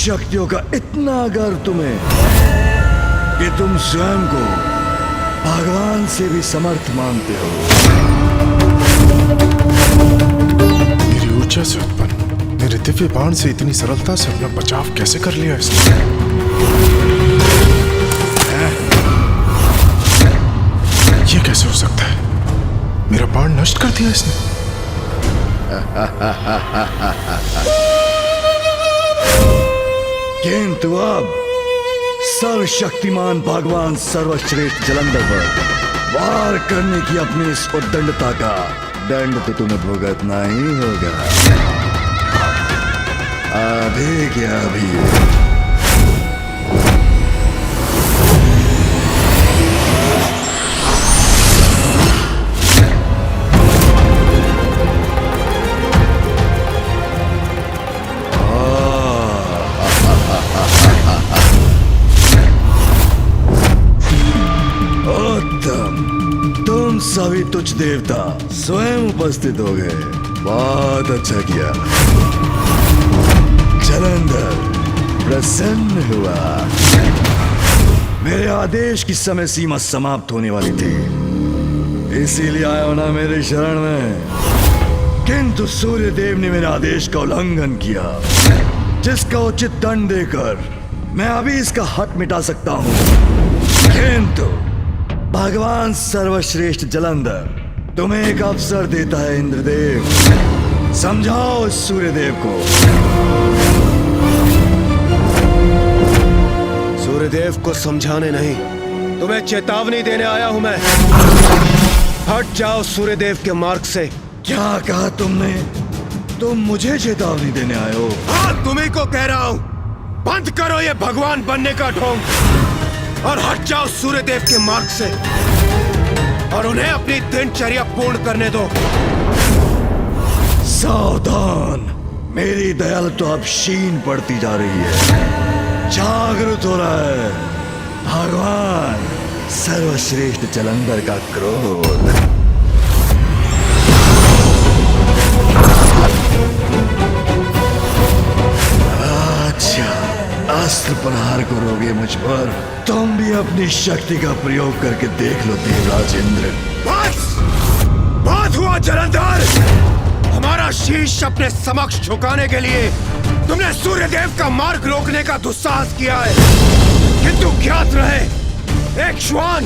शक्तियों का इतना गर्व तुम्हें कि तुम स्वयं को भगवान से भी समर्थ मानते हो। मेरी ऊर्जा से उत्पन्न मेरे दिव्य बाण से इतनी सरलता से अपना बचाव कैसे कर लिया इसने? ये कैसे हो सकता है? मेरा बाण नष्ट कर दिया इसने। किंतु अब सर्वशक्तिमान भगवान सर्वश्रेष्ठ जलंधर पर वार करने की अपनी इस उद्दंडता का दंड तो तुम्हें भुगतना ही होगा। अभी क्या अभी। सभी तुच्छ देवता स्वयं उपस्थित हो गए। बहुत अच्छा किया। जलंधर प्रसन्न हुआ। मेरे आदेश की समय सीमा समाप्त होने वाली थी, इसीलिए आया होना मेरे शरण में। किंतु सूर्य देव ने मेरे आदेश का उल्लंघन किया, जिसका उचित दंड देकर मैं अभी इसका हक मिटा सकता हूँ। किंतु भगवान सर्वश्रेष्ठ जलंधर तुम्हें एक अवसर देता है। इंद्रदेव, समझाओ इस सूर्यदेव को। सूर्यदेव को समझाने नहीं, तुम्हें चेतावनी देने आया हूं मैं। हट जाओ सूर्यदेव के मार्ग से। क्या कहा तुमने? तुम मुझे चेतावनी देने आए हो? हाँ, तुम्ही को कह रहा हूं। बंद करो ये भगवान बनने का ढोंग और हट जाओ सूर्यदेव के मार्ग से और उन्हें अपनी दिनचर्या पूर्ण करने दो। सावधान, मेरी दयाल तो अब क्षीण पड़ती जा रही है। जागृत हो रहा है भगवान सर्वश्रेष्ठ जलंधर का क्रोध। अच्छा, अस्त्र प्रहार करोगे मुझ पर? तुम भी अपनी शक्ति का प्रयोग करके देख लो देवराज इंद्र। बस बहुत हुआ जलंधर। हमारा शीश अपने समक्ष झुकाने के लिए तुमने सूर्यदेव का मार्ग रोकने का दुस्साहस किया है। किंतु ज्ञात रहे, एक श्वान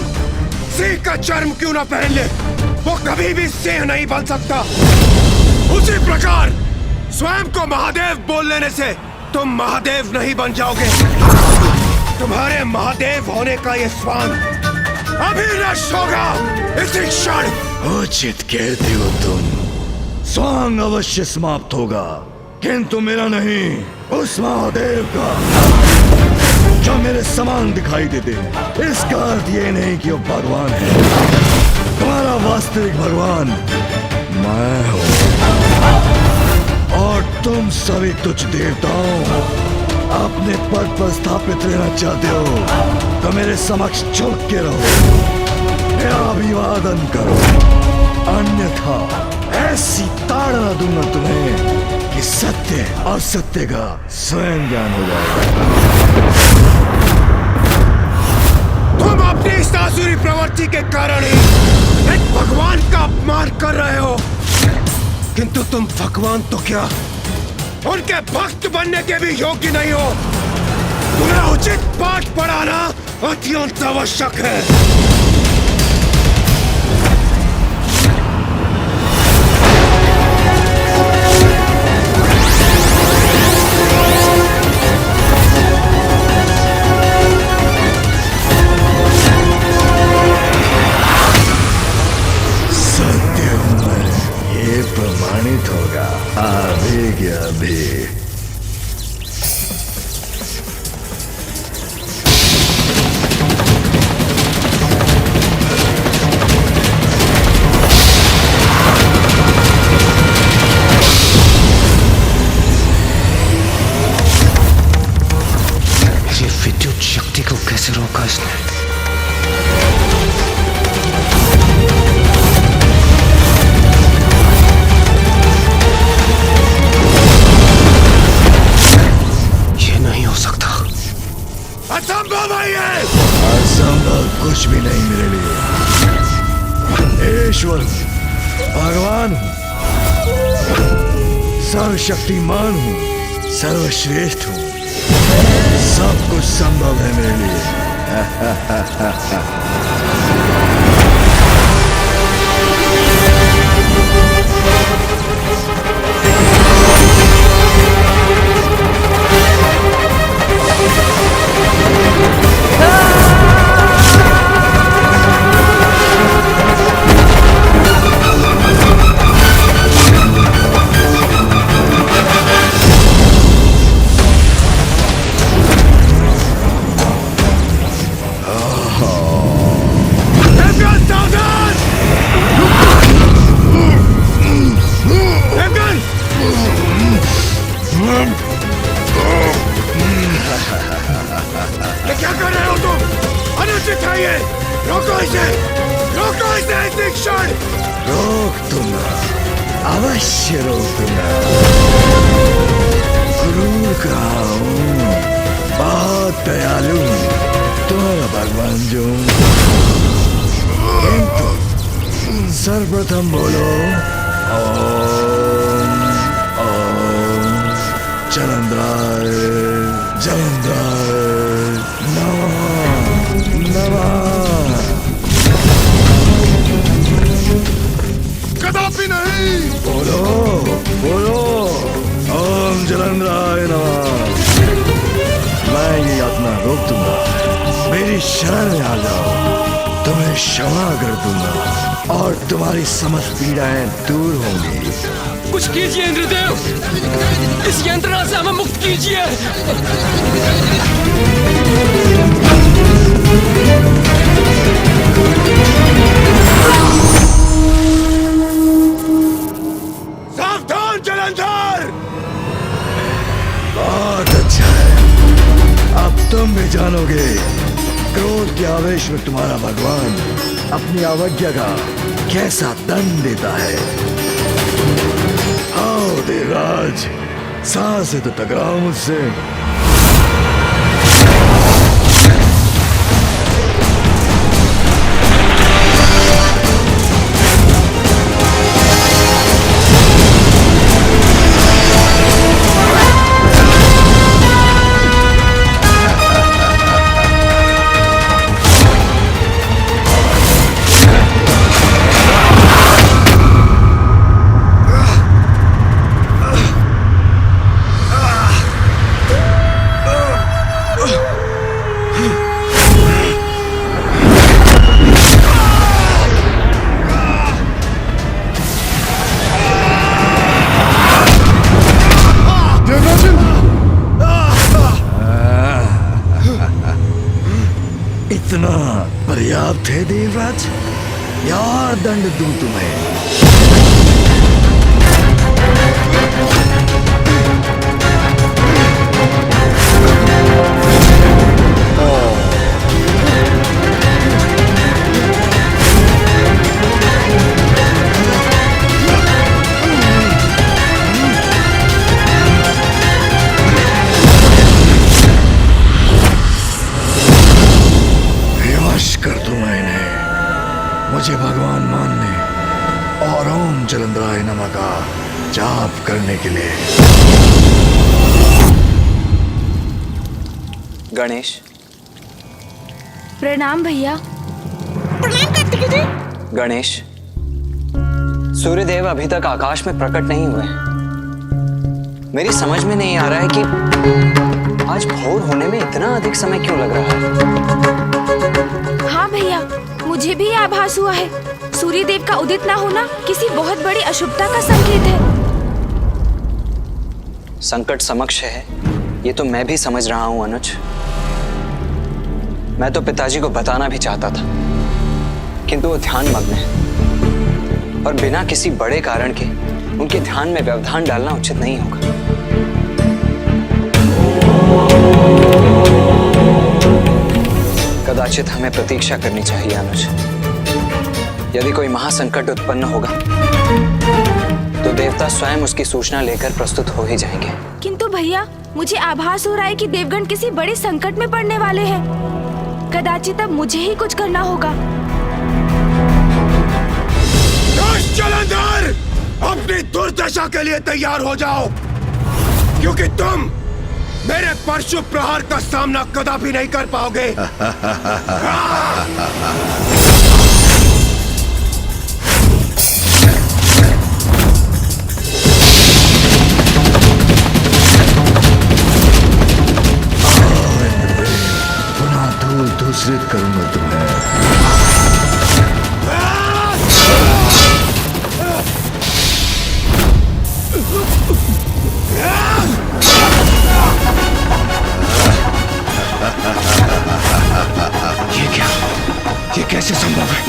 सिंह का चर्म क्यों न पहन ले, वो कभी भी सिंह नहीं बन सकता। उसी प्रकार स्वयं को महादेव बोल लेने से तुम महादेव नहीं बन जाओगे। तुम्हारे महादेव होने का ये स्वांग अभी नष्ट होगा, इसी क्षण। उचित कहते हो तुम। स्वांग अवश्य समाप्त होगा, किंतु मेरा नहीं, उस महादेव का जो मेरे समान दिखाई देते हैं। इसका अर्थ ये नहीं कि वो भगवान है। तुम्हारा वास्तविक भगवान मैं हूँ और तुम सभी तुच्छ देवताओं अपने पद पर स्थापित रहना चाहते हो तो मेरे समक्ष झुक के रहो, मेरा अभिवादन करो, अन्यथा ऐसी ताड़ना दूंगा तुम्हें कि सत्य और सत्य का स्वयं ज्ञान हो जाएगा। तुम अपनी इस आसुरी प्रवृत्ति के कारण ही एक भगवान का अपमान कर रहे हो। किंतु तुम भगवान तो क्या, उनके भक्त बनने के भी योग्य नहीं हो। तुम्हें उचित पाठ पढ़ाना अत्यंत आवश्यक है। प्रमाणित होगा अभी के अभी। ये विद्युत शक्ति को कैसे रोका इसने? ईश्वर हूँ, भगवान हूँ, सर्वशक्तिमान हूँ, सर्वश्रेष्ठ हूँ। सब कुछ संभव है मेरे लिए। क्या कर रहे हो तुम? अनुचित है ये। रोको इसे, रोको इसे इस क्षण। रोक दूंगा, अवश्य रोक दूंगा। क्रूर कहाँ हूँ, बहुत दयालु हूँ, तुम्हारा भगवान जो हूँ। किंतु सर्वप्रथम बोलो ओम ओम जलंधराय जलंधराय नमः नमः। कदापि नहीं। बोलो बोलो ओम जलंधराय नमः। मैं ये यातना रोक दूंगा, मेरी शरण में आ जाओ, तुम्हें क्षमा कर दूंगा और तुम्हारी समस्त पीड़ाएं दूर होंगी। कुछ कीजिए इंद्रदेव, इस यंत्रणा से हमें मुक्त कीजिए। सावधान जलंधर। बहुत अच्छा है, अब तुम भी जानोगे क्रोध के आवेश में तुम्हारा भगवान अपनी अवज्ञा का कैसा दंड देता है। आओ देवराज, सांस तो टकराओ मुझसे। इतना पर्याप्त है देवराज, या और दंड दूं तुम्हें? कर दूं मैंने, मुझे भगवान मानने और ओम जलंधराय नमः का जाप करने के लिए। गणेश। प्रणाम भैया। गणेश, सूर्यदेव अभी तक आकाश में प्रकट नहीं हुए। मेरी समझ में नहीं आ रहा है कि आज भोर होने में इतना अधिक समय क्यों लग रहा है। हाँ भैया, मुझे भी आभास हुआ है। सूर्यदेव का उदित ना होना किसी बहुत बड़ी अशुभता का संकेत है। संकट समक्ष है, ये तो मैं भी समझ रहा हूँ अनुज। मैं तो पिताजी को बताना भी चाहता था, किंतु वो ध्यान मग्न है और बिना किसी बड़े कारण के उनके ध्यान में व्यवधान डालना उचित नहीं होगा। कदाचित हमें प्रतीक्षा करनी चाहिए अनुज। यदि कोई महासंकट उत्पन्न होगा तो देवता स्वयं उसकी सूचना लेकर प्रस्तुत हो ही जाएंगे। किंतु भैया, मुझे आभास हो रहा है कि देवगण किसी बड़े संकट में पड़ने वाले हैं। कदाचित अब मुझे ही कुछ करना होगा। के लिए तैयार हो जाओ, क्योंकि तुम मेरे परशु प्रहार का सामना कदापि नहीं कर पाओगे। पुनः धूल धूसरित करूंगा तुम्हें। ये क्या? ये कैसे संभव है?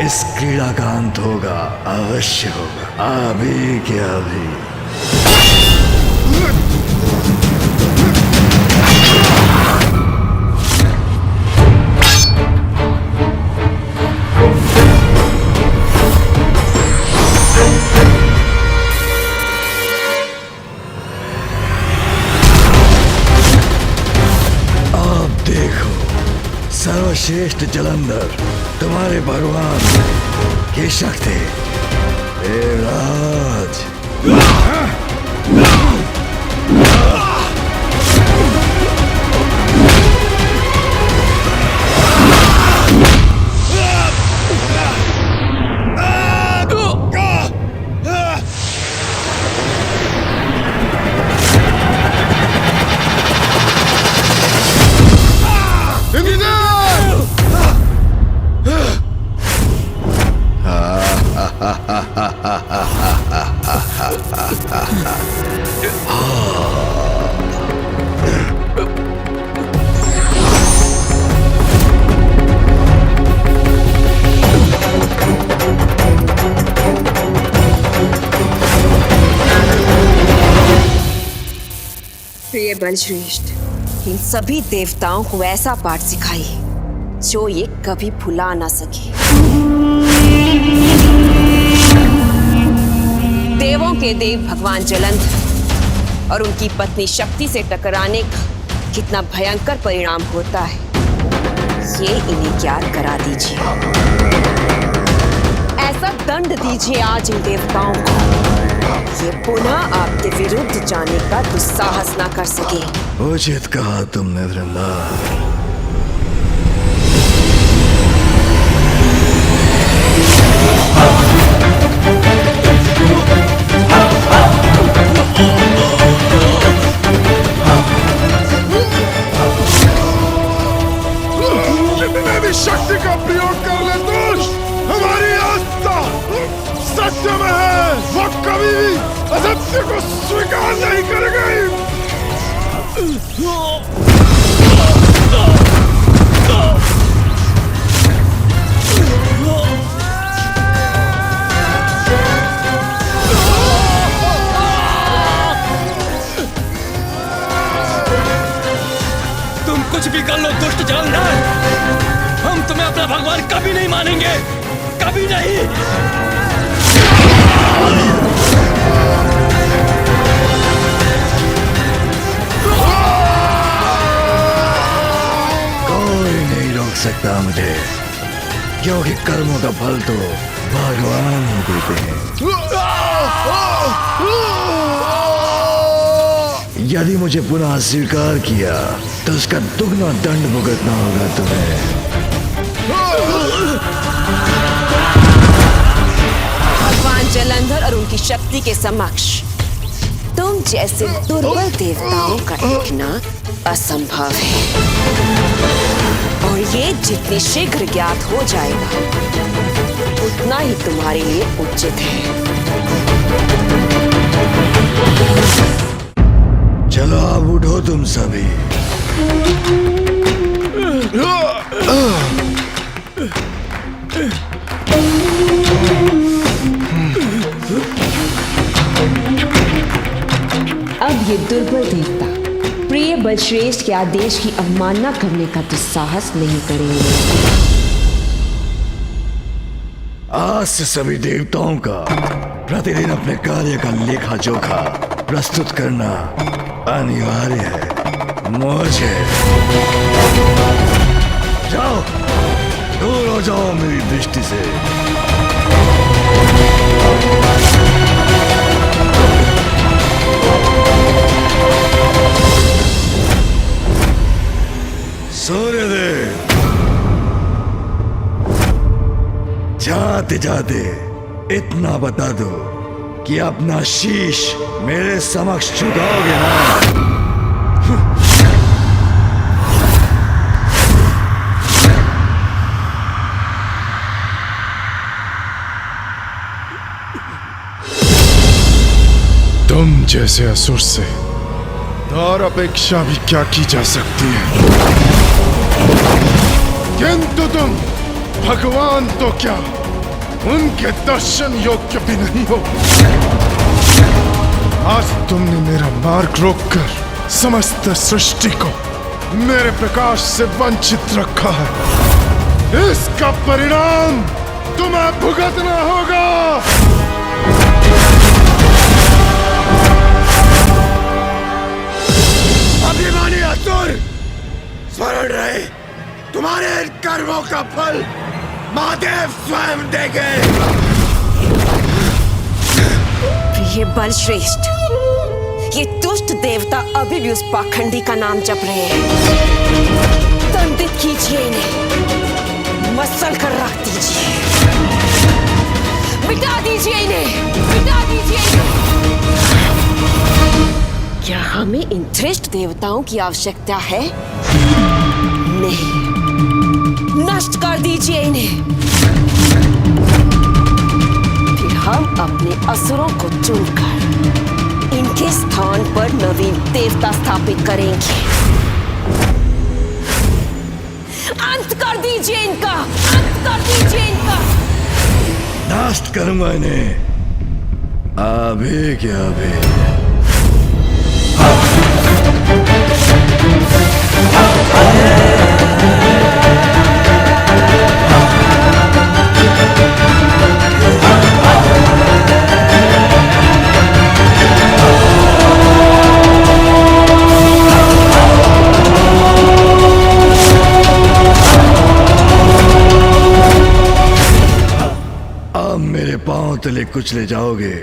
इस क्रीड़ा का अंत होगा, अवश्य होगा, अभी क्या अभी। अब देखो सर्वश्रेष्ठ जलंधर, तुम्हारे भगवान की शक्ति। देवराज प्रिय बलश्रेष्ठ, इन सभी देवताओं को ऐसा पाठ सिखाइए जो ये कभी भुला ना सके। देवों के देव भगवान जलंधर और उनकी पत्नी शक्ति से टकराने का कितना भयंकर परिणाम होता है, ये इन्हें ज्ञात करा दीजिए। ऐसा दंड दीजिए आज इन देवताओं को, ये पुनः आपके विरुद्ध जाने का दुस्साहस ना कर सके। उचित कहा तुमने वृंदा। जितने भी शक्ति का प्रयोग कर ले दुष्ट, हमारी आस्था सत्य में है, वो कभी भी असत्य को स्वीकार नहीं करेगा। तुम कुछ भी कर लो दुष्ट जलंधर, हम तुम्हें अपना भगवान कभी नहीं मानेंगे, कभी नहीं। कोई नहीं रोक सकता मुझे, क्योंकि कर्मों का फल तो भगवान ही देते हैं। यदि मुझे पुनः स्वीकार किया तो उसका दुगना दंड भुगतना होगा तुम्हें। भगवान जलंधर और उनकी शक्ति के समक्ष तुम जैसे दुर्बल देवताओं का टिकना असंभव है, और ये जितनी शीघ्र ज्ञात हो जाएगा उतना ही तुम्हारे लिए उचित है। चलो अब उठो तुम सभी। ये दुर्बल देवता प्रिय बलश्रेष्ठ के आदेश की अवमानना करने का दुस्साहस नहीं करेंगे। आज से सभी देवताओं का प्रतिदिन अपने कार्य का लेखा जोखा प्रस्तुत करना अनिवार्य है। मुझे जाओ, दूर हो जाओ मेरी दृष्टि से। सूर्यदेव, जाते जाते इतना बता दो कि अपना शीश मेरे समक्ष झुकाओगे ना? तुम जैसे असुर से और अपेक्षा भी क्या की जा सकती है, किंतु तुम भगवान तो क्या उनके दर्शन योग्य भी नहीं हो। आज तुमने मेरा मार्ग रोककर समस्त सृष्टि को मेरे प्रकाश से वंचित रखा है। इसका परिणाम तुम्हें भुगतना होगा। अभिमानी असुर, स्मरण रहे, तुम्हारे इन कर्मों का फल महादेव स्वयं देंगे। प्रिय बलश्रेष्ठ, ये दुष्ट देवता अभी भी उस पाखंडी का नाम जप रहे हैं। दंडित कीजिए इन्हें, मसल कर रख दीजिए, मिटा दीजिए इन्हें, मिटा दीजिए इन्हें। क्या हमें इन धृष्ट देवताओं की आवश्यकता है? नहीं, नष्ट कर दीजिए इन्हें। फिर हम अपने असुरों को चुनकर इनके स्थान पर नवीन देवता स्थापित करेंगे। अंत कर दीजिए इनका, अंत कर दीजिए इनका। नष्ट करूंगा इन्हें, अभी क्या अभी। अब मेरे पांव तले कुचले जाओगे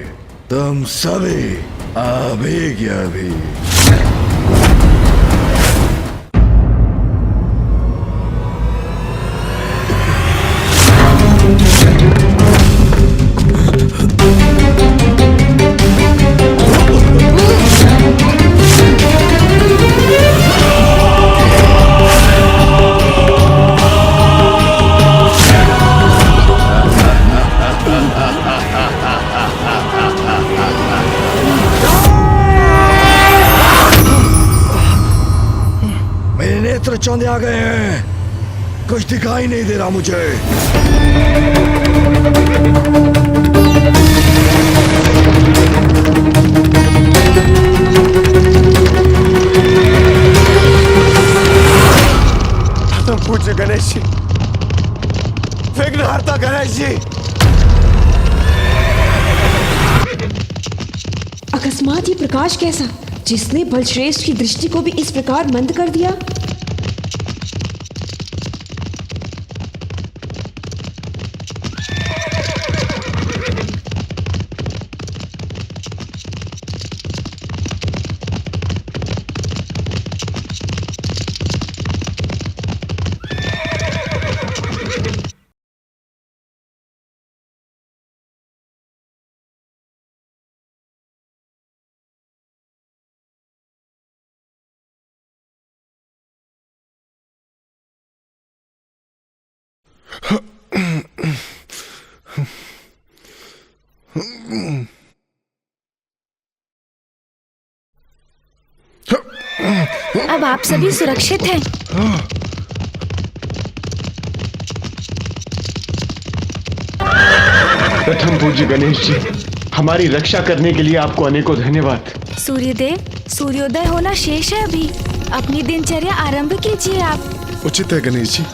तुम सभी, अभी क्या अभी। नेत्र चौंधे आ गए हैं, कुछ दिखाई नहीं दे रहा मुझे। पूज्य गणेश जी, विघ्नहर्ता गणेश जी। अकस्मात ये प्रकाश कैसा, जिसने बलश्रेष्ठ की दृष्टि को भी इस प्रकार मंद कर दिया? अब आप सभी सुरक्षित हैं। प्रथम पूज्य गणेश जी, हमारी रक्षा करने के लिए आपको अनेकों धन्यवाद। सूर्यदेव, सूर्योदय होना शेष है अभी। अपनी दिनचर्या आरंभ कीजिए आप। उचित है गणेश जी,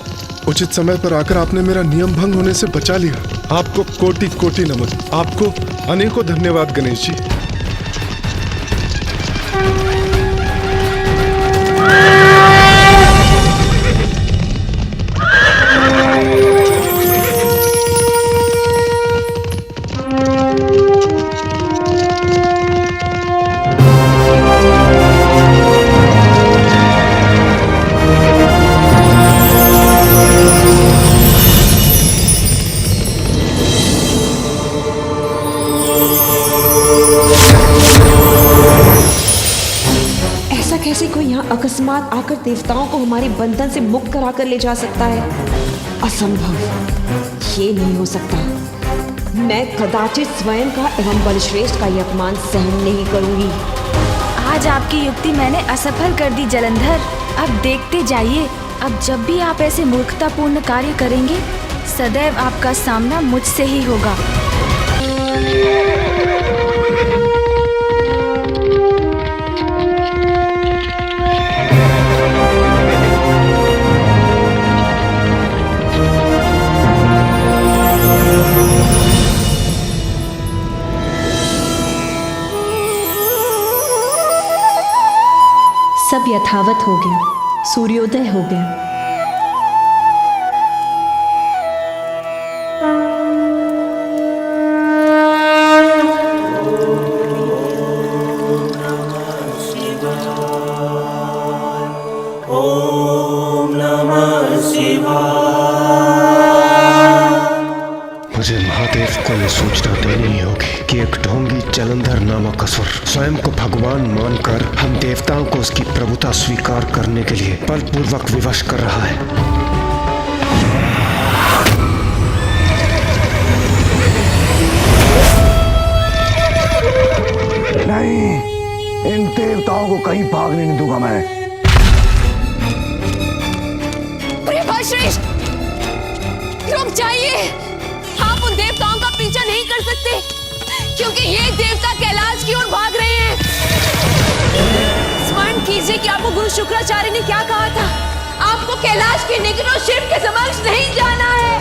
उचित समय पर आकर आपने मेरा नियम भंग होने से बचा लिया। आपको कोटि कोटि नमन। आपको अनेकों धन्यवाद गणेश जी। कैसे कोई यहाँ अकस्मात आकर देवताओं को हमारे बंधन से मुक्त कराकर ले जा सकता है? असंभव, ये नहीं हो सकता। मैं कदाचित स्वयं का एवं बलश्रेष्ठ का ये अपमान सहन नहीं करूंगी। आज आपकी युक्ति मैंने असफल कर दी जलंधर। अब देखते जाइए, अब जब भी आप ऐसे मूर्खतापूर्ण कार्य करेंगे, सदैव आपका सामना मुझसे ही होगा। सब यथावत हो गया, सूर्योदय हो गया। मुझे महादेव को ये सूचना देनी ही होगी कि एक ढोंगी जलंधर नामक असुर स्वयं को भगवान मानकर हम देवताओं को उसकी प्रभुता स्वीकार करने के लिए बलपूर्वक विवश कर रहा है। नहीं, इन देवताओं को कहीं भागने नहीं दूंगा मैं। श्रेष्ठ, रुक जाइए। आप उन देवताओं का पीछा नहीं कर सकते, क्योंकि ये देवता कैलाश की ओर भाग रहे हैं। स्मरण कीजिए कि आपको गुरु शुक्राचार्य ने क्या कहा था। आपको कैलाश के निकट और शिव के समक्ष नहीं जाना है,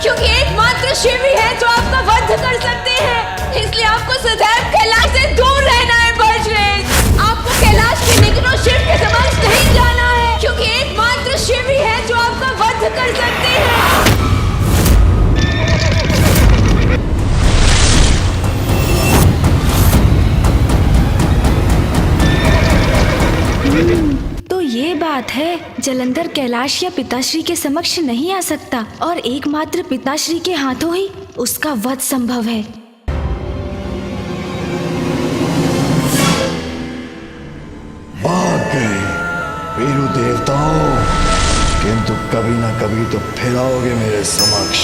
क्योंकि एकमात्र शिव ही है जो आपका वध कर सकते हैं। इसलिए आपको सदैव कैलाश से दूर रहना है बलश्रेष्ठ। आपको कैलाश के निकट और शिव के समक्ष नहीं जाना है, क्योंकि एकमात्र शिव ही है जो आपका वध कर सकते हैं। तो ये बात है, जलंधर कैलाश या पिताश्री के समक्ष नहीं आ सकता और एकमात्र पिताश्री के हाथों ही उसका वध संभव है। भाग गए वीरू देवताओं, किंतु कभी ना कभी तो फिर आओगे मेरे समक्ष।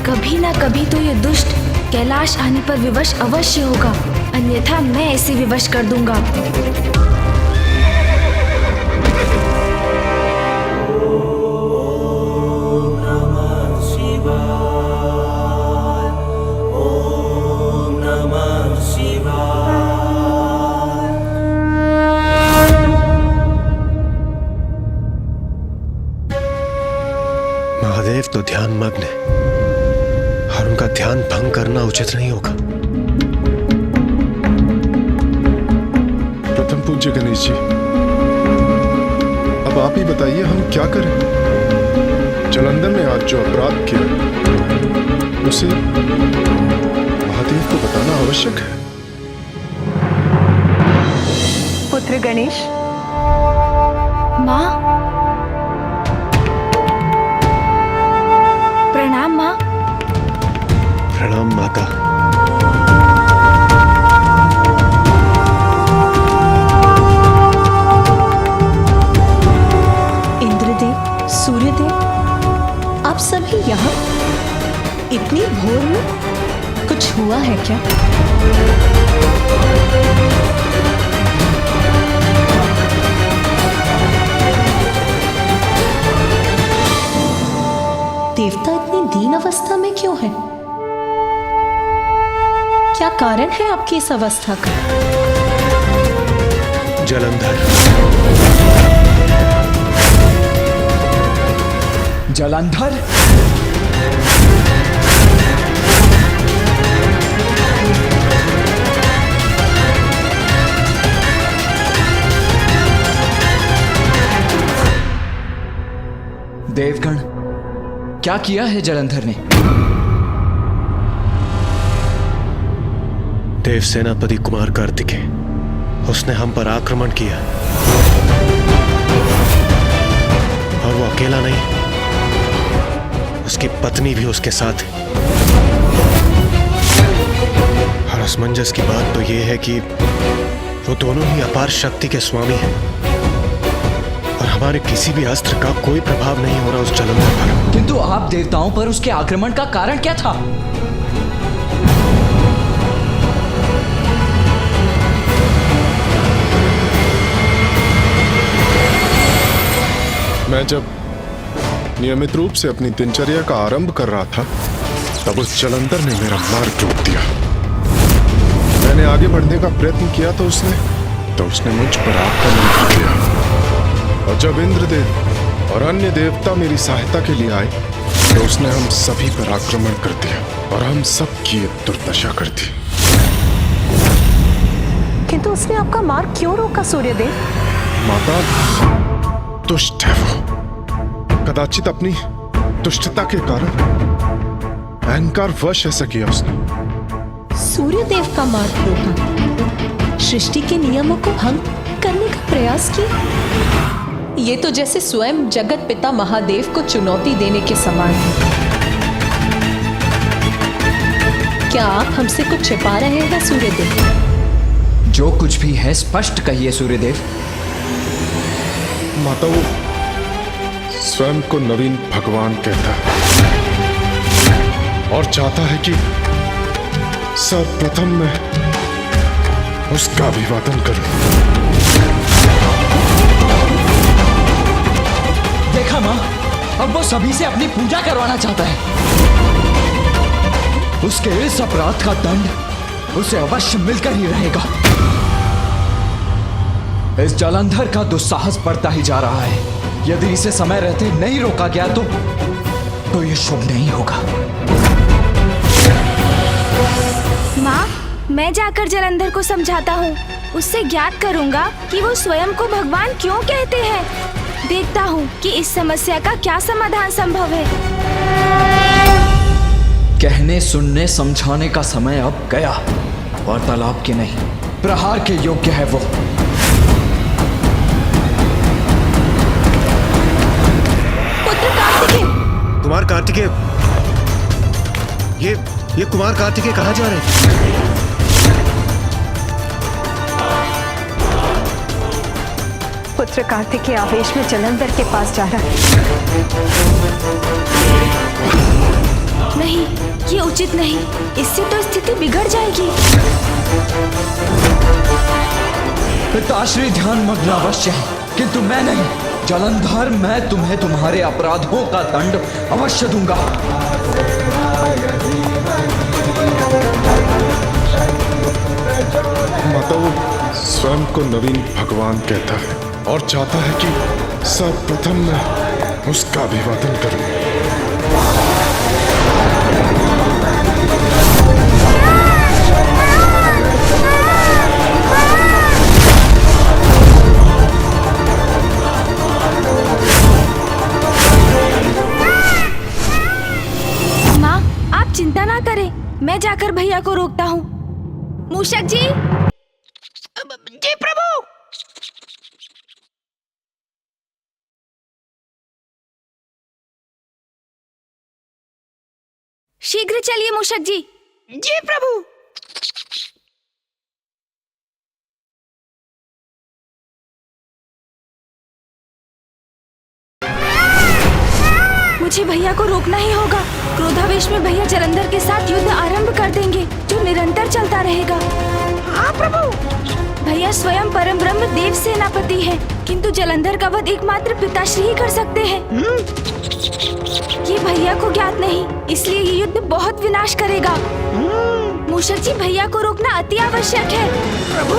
कभी ना कभी तो ये दुष्ट कैलाश आने पर विवश अवश्य होगा, अन्यथा मैं इसे विवश कर दूंगा। महादेव तो ध्यान मग्न है और उनका ध्यान भंग करना उचित नहीं होगा। प्रथम पूज्य गणेश जी, अब आप ही बताइए हम क्या करें। जलंधर ने आज जो अपराध किया उसे महादेव को बताना आवश्यक है। पुत्र गणेश। माँ, प्रणाम माँ। प्रणाम माता। इंद्रदेव, सूर्यदेव, आप सभी यहाँ इतनी भोर में? कुछ हुआ है क्या? देवता इतनी दीन अवस्था में क्यों है? क्या कारण है आपकी इस अवस्था का? जलंधर। जलंधर? देवगण, क्या किया है जलंधर ने? देव सेनापति कुमार कार्तिकेय, उसने हम पर आक्रमण किया। और वो अकेला नहीं, उसकी पत्नी भी उसके साथ है। और असमंजस की बात तो ये है कि वो दोनों ही अपार शक्ति के स्वामी हैं और हमारे किसी भी अस्त्र का कोई प्रभाव नहीं हो रहा उस जलंधर पर। किंतु आप देवताओं पर उसके आक्रमण का कारण क्या था? मैं जब नियमित रूप से अपनी दिनचर्या का आरंभ कर रहा था, तब उस जलंधर ने मेरा मार्ग रोक दिया। मैंने आगे बढ़ने का प्रयत्न किया तो उसने मुझ पर आक्रमण कर दिया। और जब इंद्रदेव और अन्य देवता मेरी सहायता के लिए आए, तो उसने हम सभी पर आक्रमण कर दिया और हम सब की दुर्दशा कर दी। किंतु उसने आपका मार्ग क्यों रोका सूर्यदेव? माता दुष्ट है वो। कदाचित अपनी दुष्टता के कारण अहंकार वश ऐसा किया उसने। सूर्यदेव का मार्ग रोका, सृष्टि के नियमों को भंग करने का प्रयास किया। ये तो जैसे स्वयं जगत पिता महादेव को चुनौती देने के समान है। क्या आप हमसे कुछ छिपा रहे हैं सूर्यदेव? जो कुछ भी है स्पष्ट कहिए सूर्यदेव। माता, वो स्वयं को नवीन भगवान कहता है और चाहता है कि सर्वप्रथम मैं उसका अभिवादन करूं। देखा मां, अब वो सभी से अपनी पूजा करवाना चाहता है। उसके इस अपराध का दंड उसे अवश्य मिलकर ही रहेगा। इस जलंधर का दुस्साहस बढ़ता ही जा रहा है। यदि इसे समय रहते नहीं रोका गया तो ये शुभ नहीं होगा। माँ, मैं जाकर जलंधर को समझाता हूँ। उससे ज्ञात करूँगा कि वो स्वयं को भगवान क्यों कहते हैं। देखता हूँ कि इस समस्या का क्या समाधान संभव है। कहने सुनने समझाने का समय अब गया। वार्तालाप के नहीं, प्रहार के योग्य है वो। कुमार कार्तिकेय, ये कुमार कार्तिकेय कहाँ जा रहे हैं? पुत्र कार्तिकेय आवेश में जलंधर के पास जा रहा है। नहीं, ये उचित नहीं। इससे तो स्थिति बिगड़ जाएगी। पिताश्री ध्यान मग्न अवश्य है, किंतु मैं नहीं। जलंधर, मैं तुम्हें तुम्हारे अपराधों का दंड अवश्य दूंगा। माता, वो स्वयं को नवीन भगवान कहता है और चाहता है कि सर्वप्रथम मैं उसका अभिवादन करूं। चिंता ना करें, मैं जाकर भैया को रोकता हूँ। मूषक जी। जी प्रभु। शीघ्र चलिए मूषक जी। जी प्रभु। मुझे भैया को रोकना ही होगा। क्रोधावेश में भैया जलंधर के साथ युद्ध आरंभ कर देंगे, जो निरंतर चलता रहेगा। हाँ प्रभु। भैया स्वयं परम ब्रह्म देव सेनापति हैं, किंतु जलंधर का वध एकमात्र पिताश्री ही कर सकते हैं। ये भैया को ज्ञात नहीं, इसलिए ये युद्ध बहुत विनाश करेगा। मूषक जी, भैया को रोकना अति आवश्यक है। प्रभु,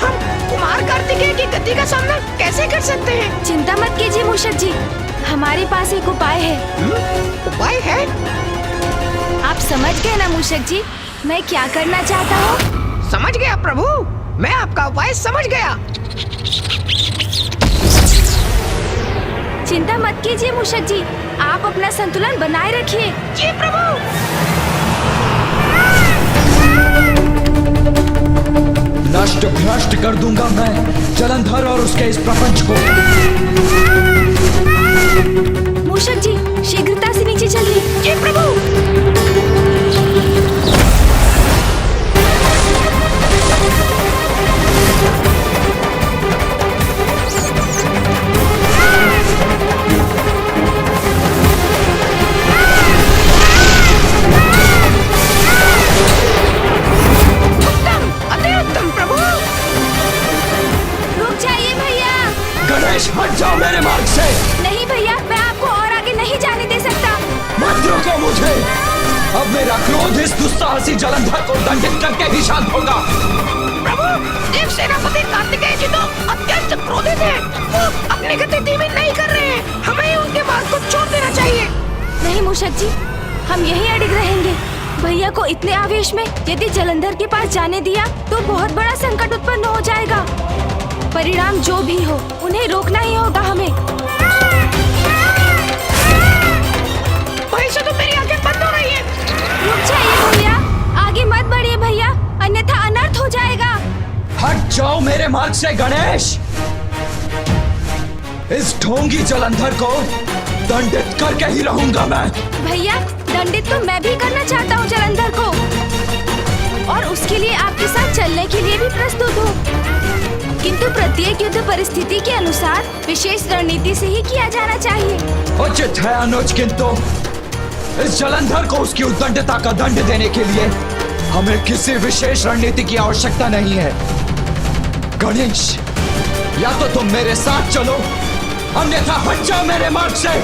हम कुमार कार्तिकेय की गति का सामना कैसे कर सकते हैं? चिंता मत कीजिए मूषक जी, हमारे पास एक उपाय है। उपाय है? आप समझ गए ना मूषक जी, मैं क्या करना चाहता हूँ? समझ गया प्रभु, मैं आपका उपाय समझ गया। चिंता मत कीजिए मूषक जी, आप अपना संतुलन बनाए रखिए। जी प्रभु। नष्ट भ्रष्ट कर दूंगा मैं जलंधर और उसके इस प्रपंच को। मूषक जी, शीघ्रता से नीचे चलिए। जी प्रभु। हट जाओ मेरे मार्ग से। नहीं भैया, मैं आपको और आगे नहीं जाने दे सकता। मत रोको मुझे। अब मेरा क्रोध इस दुस्साहसी जलंधर को दंडित करके ही शांत होगा। प्रभु, देव सेनापति कार्तिकेय जी तो अत्यंत क्रोधित हैं। वो अपनी गति धीमी नहीं कर रहे हैं। हमें उनके मार्ग को छोड़ देना चाहिए। नहीं मूषक जी, हम यहीं अड़िग रहेंगे। भैया को इतने आवेश में यदि जलंधर के पास जाने दिया तो बहुत बड़ा संकट उत्पन्न हो जाएगा। परिणाम जो भी हो, उन्हें रोकना ही होगा हमें। वहीं से तो मेरी आंखें बंद हो रही हैं। रुक जाइए भैया, आगे मत बढ़िए भैया, अन्यथा अनर्थ हो जाएगा। हट जाओ मेरे मार्ग से गणेश। इस ढोंगी जलंधर को दंडित करके ही रहूंगा मैं। भैया, दंडित तो मैं भी करना चाहता हूँ जलंधर को, और उसके लिए आपके साथ चलने के लिए भी प्रस्तुत हूँ। किंतु प्रत्येक युद्ध परिस्थिति के अनुसार विशेष रणनीति से ही किया जाना चाहिए। उचित है अनुज, किंतु इस जलंधर को उसकी उद्दंडता का दंड देने के लिए हमें किसी विशेष रणनीति की आवश्यकता नहीं है। गणेश, या तो तुम मेरे साथ चलो, अन्यथा हट जाओ मेरे मार्ग से।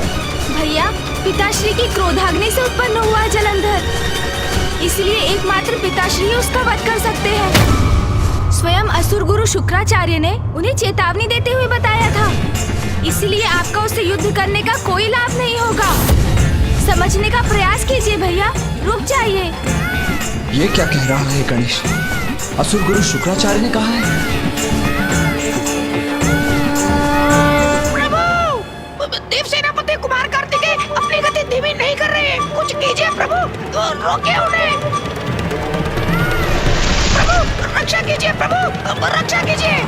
भैया, पिताश्री की क्रोधाग्नि से उत्पन्न हुआ जलंधर, इसलिए एकमात्र पिताश्री उसका वध कर सकते हैं। स्वयं असुर गुरु शुक्राचार्य ने उन्हें चेतावनी देते हुए बताया था, इसलिए आपका उससे युद्ध करने का कोई लाभ नहीं होगा। समझने का प्रयास कीजिए भैया, रुक जाइए। ये क्या कह रहा है गणेश? असुर गुरु शुक्राचार्य ने कहा है? प्रभु, देव सेनापति कुमार कार्तिकेय अपनी गति धीमी नहीं कर रहे हैं। कुछ कीजिए प्रभु, तो रोकिए उन्हें। प्रभु, रक्षा कीजिए प्रभु, रक्षा कीजिए।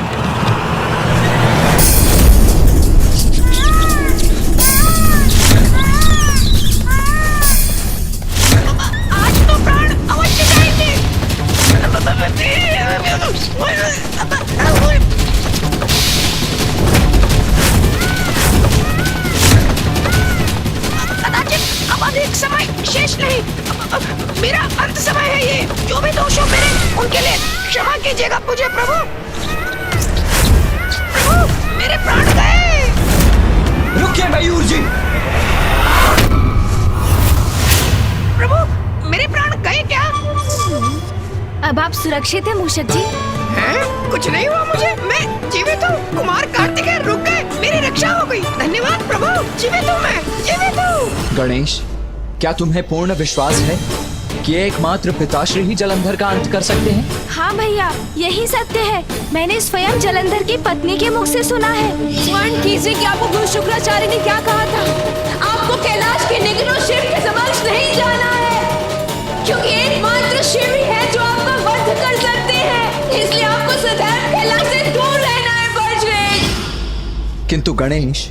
आज तो प्राण अवश्य जाएंगे। कदाचित अब अधिक समय शेष नहीं। मेरा अंत समय है ये। जो भी दोष हो मेरे, उनके लिए क्षमा कीजिएगा मुझे प्रभु। प्रभु, मेरे प्राण गए। रुकिए मयूर जी। प्रभु, मेरे प्राण गए क्या? अब आप सुरक्षित हैं मूषक जी? हैं? कुछ नहीं हुआ मुझे, मैं जीवित हूँ। कुमार कार्तिकेय रुक गए, मेरी रक्षा हो गई। धन्यवाद प्रभु, जीवित हूँ मैं, जीवित हूँ। गणेश, क्या तुम्हें पूर्ण विश्वास है कि एकमात्र पिताश्री ही जलंधर का अंत कर सकते हैं? हाँ भैया, यही सत्य है। मैंने स्वयं जलंधर की पत्नी के मुख से सुना है। स्मरण कीजिए कि आपको गुरु शुक्राचार्य ने क्या कहा था। आपको कैलाश के निकट शिव के समक्ष नहीं जाना है, क्योंकि एकमात्र शिव ही है जो आपका वध कर सकते हैं। इसलिए आपको सदैव कैलाश से दूर रहना है बजरंग। किंतु गणेश,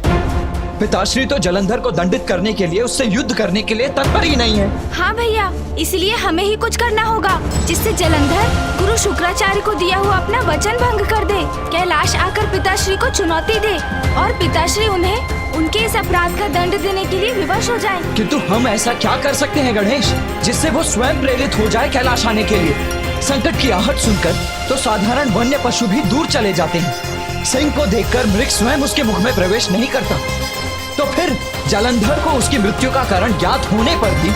पिताश्री तो जलंधर को दंडित करने के लिए, उससे युद्ध करने के लिए तत्पर ही नहीं है। हाँ भैया, इसलिए हमें ही कुछ करना होगा जिससे जलंधर गुरु शुक्राचार्य को दिया हुआ अपना वचन भंग कर दे। कैलाश आकर पिताश्री को चुनौती दे और पिताश्री उन्हें उनके इस अपराध का दंड देने के लिए विवश हो जाए। किंतु हम ऐसा क्या कर सकते हैं गणेश, जिससे वो स्वयं प्रेरित हो जाए कैलाश आने के लिए? संकट की आहट सुनकर तो साधारण वन्य पशु भी दूर चले जाते हैं। सिंह को देखकर मृग स्वयं उसके मुख में प्रवेश नहीं करता, तो फिर जलंधर को उसकी मृत्यु का कारण ज्ञात होने पर भी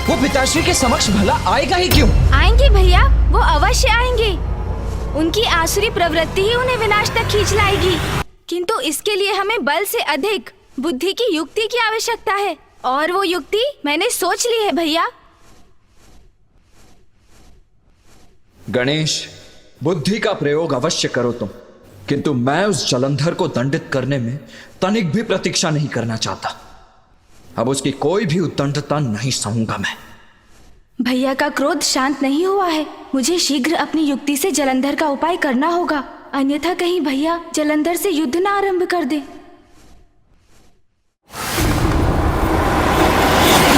वो पिताश्री के समक्ष भला आएगा ही क्यों? आएंगे भैया, वो अवश्य आएंगे। उनकी आसुरी प्रवृत्ति ही उन्हें विनाश तक खींच लाएगी, किंतु इसके लिए हमें बल से अधिक बुद्धि की युक्ति की आवश्यकता है, और वो युक्ति मैंने सोच ली है भैया। गणेश, बुद्धि का प्रयोग अवश्य करो तुम, किंतु मैं उस जलंधर को दंडित करने में तनिक भी प्रतीक्षा नहीं करना चाहता। अब उसकी कोई भी उद्दंडता नहीं सहूंगा मैं। भैया का क्रोध शांत नहीं हुआ है, मुझे शीघ्र अपनी युक्ति से जलंधर का उपाय करना होगा, अन्यथा कहीं भैया जलंधर से युद्ध न आरंभ कर दे।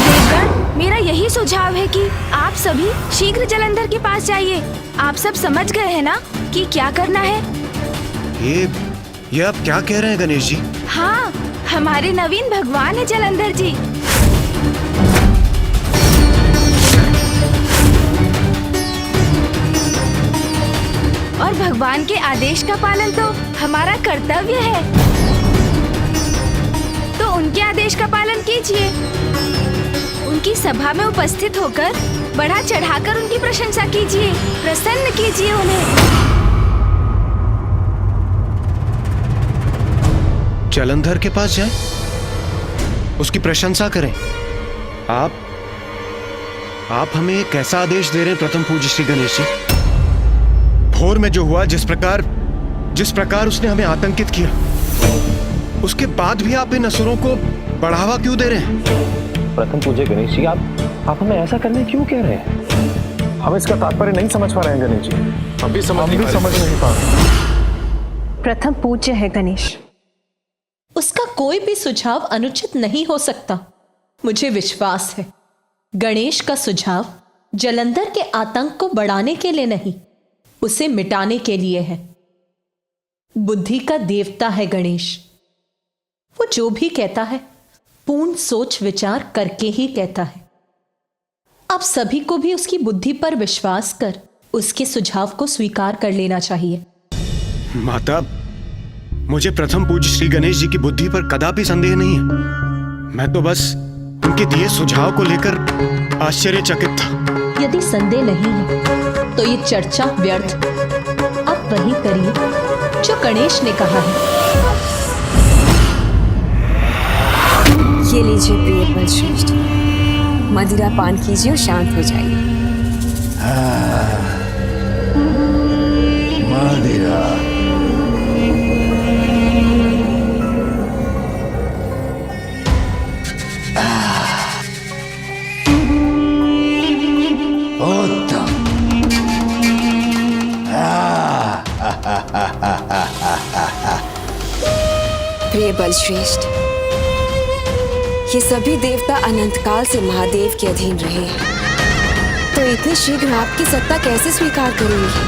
देवगण, मेरा यही सुझाव है कि आप सभी शीघ्र जलंधर के पास जाइए। आप सब समझ गए हैं ना कि क्या करना है? ये आप क्या कह रहे हैं गणेश जी? हाँ, हमारे नवीन भगवान है जलंधर जी। और भगवान के आदेश का पालन तो हमारा कर्तव्य है, तो उनके आदेश का पालन कीजिए। उनकी सभा में उपस्थित होकर बढ़ा चढ़ाकर उनकी प्रशंसा कीजिए, प्रसन्न कीजिए उन्हें। जलंधर के पास जाएं, उसकी प्रशंसा करें। आप हमें एक ऐसा आदेश दे रहे हैं प्रथम पूज्य श्री गणेश जी? भोर में जो हुआ, जिस प्रकार उसने हमें आतंकित किया, उसके बाद भी आप इन असुरों को बढ़ावा क्यों दे रहे हैं? प्रथम पूज्य गणेश जी, आप हमें ऐसा करने क्यों कह रहे हैं? हम इसका तात्पर्य नहीं समझ पा रहे हैं गणेश जी। हम भी समझ नहीं पा रहे। प्रथम पूज्य है गणेश, उसका कोई भी सुझाव अनुचित नहीं हो सकता। मुझे विश्वास है गणेश का सुझाव जलंधर के आतंक को बढ़ाने के लिए नहीं, उसे मिटाने के लिए है। बुद्धि का देवता है गणेश, वो जो भी कहता है पूर्ण सोच विचार करके ही कहता है। आप सभी को भी उसकी बुद्धि पर विश्वास कर उसके सुझाव को स्वीकार कर लेना चाहिए। माता, मुझे प्रथम पूज्य श्री गणेश जी की बुद्धि पर कदापि संदेह नहीं है। मैं तो बस उनके दिए सुझाव को लेकर आश्चर्यचकित था। यदि संदेह नहीं है तो ये चर्चा व्यर्थ। आप वही करिए जो गणेश ने कहा है। ये लीजिए प्रिय बलश्रेष्ठ, मदिरा पान कीजिए और शांत हो जाइए। मदिरा उत्तम। प्रिय बलश्रेष्ठ, ये सभी देवता अनंत काल से महादेव के अधीन रहे हैं, तो इतने शीघ्र आपकी सत्ता कैसे स्वीकार करेंगे?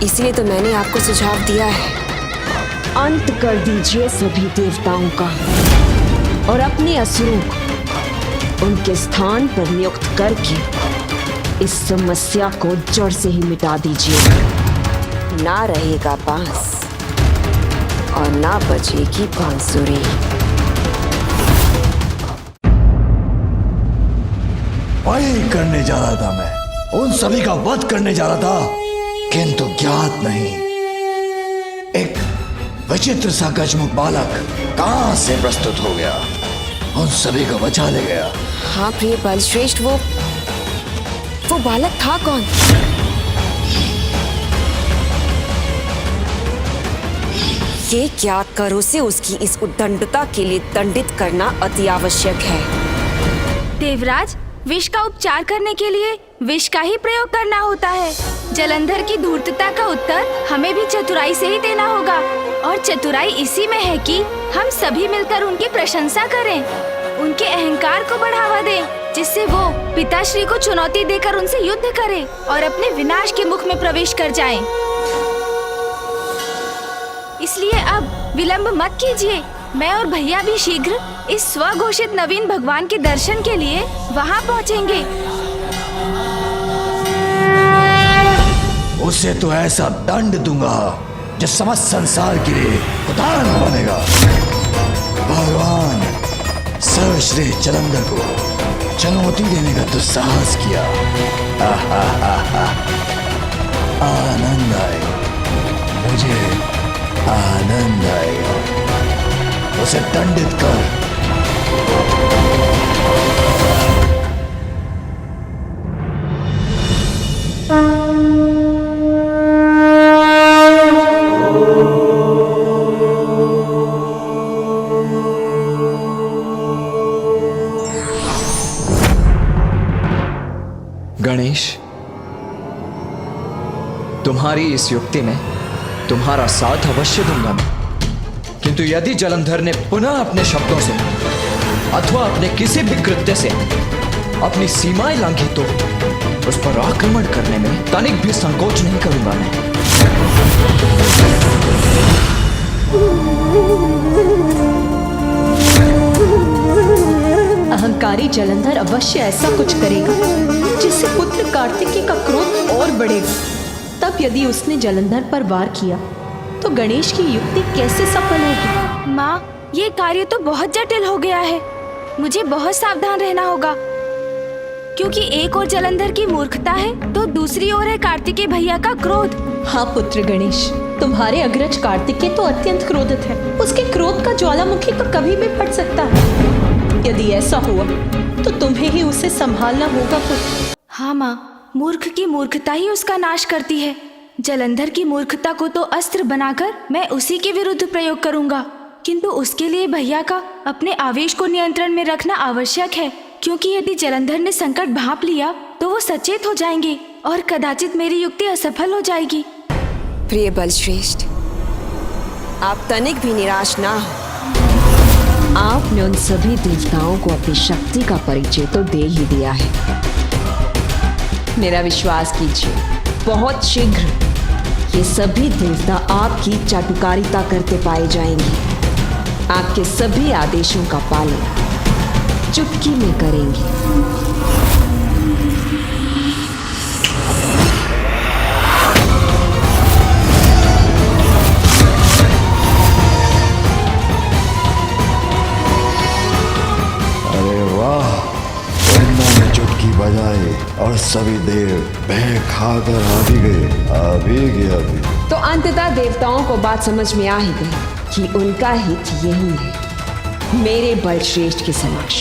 इसलिए तो मैंने आपको सुझाव दिया है, अंत कर दीजिए सभी देवताओं का और अपने असुरों को उनके स्थान पर नियुक्त करके इस समस्या को जड़ से ही मिटा दीजिए। ना रहेगा बांस और ना बचेगी बांसुरी। वही करने जा रहा था मैं, उन सभी का वध करने जा रहा था, किंतु ज्ञात नहीं एक विचित्र सा गजमुख बालक कहां से प्रस्तुत हो गया, उन सभी को बचा ले गया। हाँ प्रिय बलश्रेष्ठ, वो बालक था कौन? ये ज्ञात कर उसे उसकी इस उद्दंडता के लिए दंडित करना अति आवश्यक है। देवराज, विष का उपचार करने के लिए विष का ही प्रयोग करना होता है। जलंधर की धूर्तता का उत्तर हमें भी चतुराई से ही देना होगा, और चतुराई इसी में है कि हम सभी मिलकर उनकी प्रशंसा करें, उनके अहंकार को बढ़ावा दें, जिससे वो पिताश्री को चुनौती देकर उनसे युद्ध करें और अपने विनाश के मुख में प्रवेश कर जाएं। इसलिए अब विलंब मत कीजिए, मैं और भैया भी शीघ्र इस स्वघोषित नवीन भगवान के दर्शन के लिए वहाँ पहुँचेंगे। उसे तो ऐसा दंड दूंगा जो समस्त संसार के लिए उदाहरण बनेगा। भगवान सर्वश्रेष्ठ जलंधर को चुनौती देने का दुस्साहस किया। आनंद आएगा, मुझे आनंद आएगा। उसे दंडित कर। गणेश, तुम्हारी इस युक्ति में तुम्हारा साथ अवश्य दूंगा मैं, किंतु यदि जलंधर ने पुनः अपने शब्दों से अथवा अपने किसी भी कृत्य से अपनी सीमाएं लांघी तो उस पर आक्रमण करने में तनिक भी संकोच नहीं करूंगा मैं। अहंकारी जलंधर अवश्य ऐसा कुछ करेगा जिससे पुत्र कार्तिकेय का क्रोध और बढ़ेगा। तब यदि उसने जलंधर पर वार किया तो गणेश की युक्ति कैसे सफल होगी? माँ, ये कार्य तो बहुत जटिल हो गया है। मुझे बहुत सावधान रहना होगा, क्योंकि एक ओर जलंधर की मूर्खता है तो दूसरी ओर है कार्तिकेय भैया का क्रोध। हाँ पुत्र गणेश, तुम्हारे अग्रज कार्तिकेय तो अत्यंत क्रोधित है। उसके क्रोध का ज्वालामुखी तो कभी भी फट सकता है। यदि ऐसा हुआ तो तुम्हें ही उसे संभालना होगा पुत्र। हाँ माँ, मूर्ख की मूर्खता ही उसका नाश करती है। जलंधर की मूर्खता को तो अस्त्र बनाकर मैं उसी के विरुद्ध प्रयोग करूंगा, किंतु उसके लिए भैया का अपने आवेश को नियंत्रण में रखना आवश्यक है, क्योंकि यदि जलंधर ने संकट भांप लिया तो वो सचेत हो जाएंगे और कदाचित मेरी युक्ति असफल हो जाएगी। प्रिय बलश्रेष्ठ, आप तनिक भी निराश ना हो। आपने उन सभी देवताओं को अपनी शक्ति का परिचय तो दे ही दिया है। मेरा विश्वास कीजिए, बहुत शीघ्र ये सभी देवता आपकी चाटुकारिता करते पाए जाएंगे। आपके सभी आदेशों का पालन चुटकी में करेंगे। बजाए और सभी देव भय खाकर आ भी गए। तो अंततः देवताओं को बात समझ में आ ही गई कि उनका हित यही है मेरे बलश्रेष्ठ के समक्ष।